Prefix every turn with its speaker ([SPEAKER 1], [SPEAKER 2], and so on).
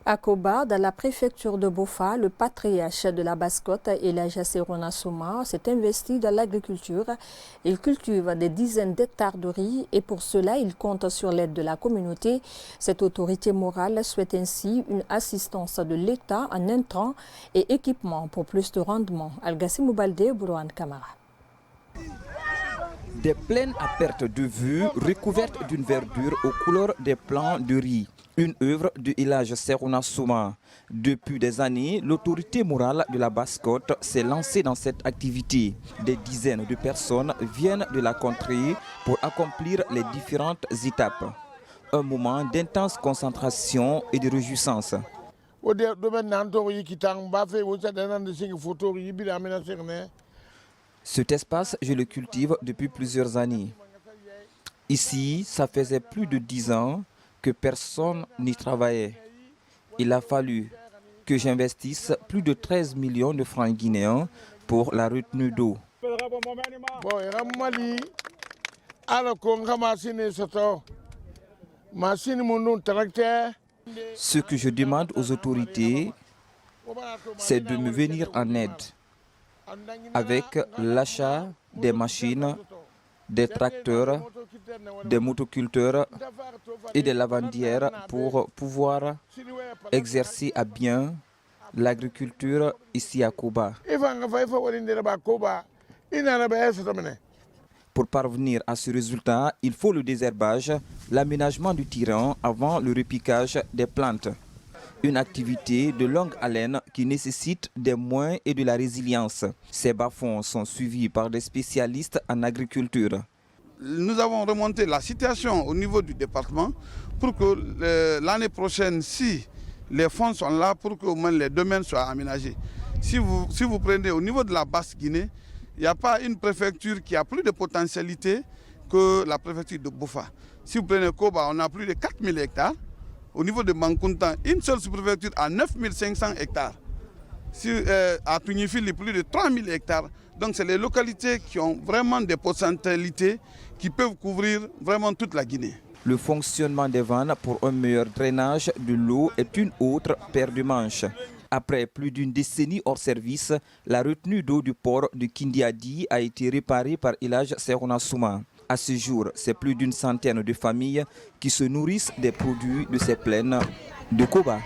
[SPEAKER 1] À Koba, dans la préfecture de Bofa, le patriarche de la Basse-Côte, Elhadji Serona Souma, s'est investi dans l'agriculture. Il cultive des dizaines d'hectares de riz et pour cela, il compte sur l'aide de la communauté. Cette autorité morale souhaite ainsi une assistance de l'État en intrants et équipements pour plus de rendement. Algassimou Baldé, Bourouane Kamara.
[SPEAKER 2] Des plaines à perte de vue, recouvertes d'une verdure aux couleurs des plants de riz. Une œuvre de Elhadji Serona Souma. Depuis des années, l'autorité morale de la Basse-Côte s'est lancée dans cette activité. Des dizaines de personnes viennent de la contrée pour accomplir les différentes étapes. Un moment d'intense concentration et de réjouissance. Cet espace, je le cultive depuis plusieurs années. Ici, ça faisait plus de 10 ans que personne n'y travaillait. Il a fallu que j'investisse plus de 13 millions de francs guinéens pour la retenue d'eau. Ce que je demande aux autorités, c'est de me venir en aide avec l'achat des machines, des tracteurs, des motoculteurs et des lavandières pour pouvoir exercer à bien l'agriculture ici à Koba. Pour parvenir à ce résultat, il faut le désherbage, l'aménagement du terrain avant le repiquage des plantes. Une activité de longue haleine qui nécessite des moyens et de la résilience. Ces bas-fonds sont suivis par des spécialistes en agriculture.
[SPEAKER 3] Nous avons remonté la situation au niveau du département pour que l'année prochaine, si les fonds sont là, pour que au moins les domaines soient aménagés. Si vous prenez au niveau de la Basse-Guinée, il n'y a pas une préfecture qui a plus de potentialité que la préfecture de Bofa. Si vous prenez Koba, on a plus de 4000 hectares. Au niveau de Mankuntan, une seule sous-préfecture a 9500 hectares. À Tunifili, plus de 3000 hectares. Donc c'est les localités qui ont vraiment des potentialités qui peuvent couvrir vraiment toute la Guinée.
[SPEAKER 2] Le fonctionnement des vannes pour un meilleur drainage de l'eau est une autre paire de manches. Après plus d'une décennie hors service, la retenue d'eau du port de Kindiadi a été réparée par Elhadji Serona Souma. À ce jour, c'est plus d'une centaine de familles qui se nourrissent des produits de ces plaines de Koba.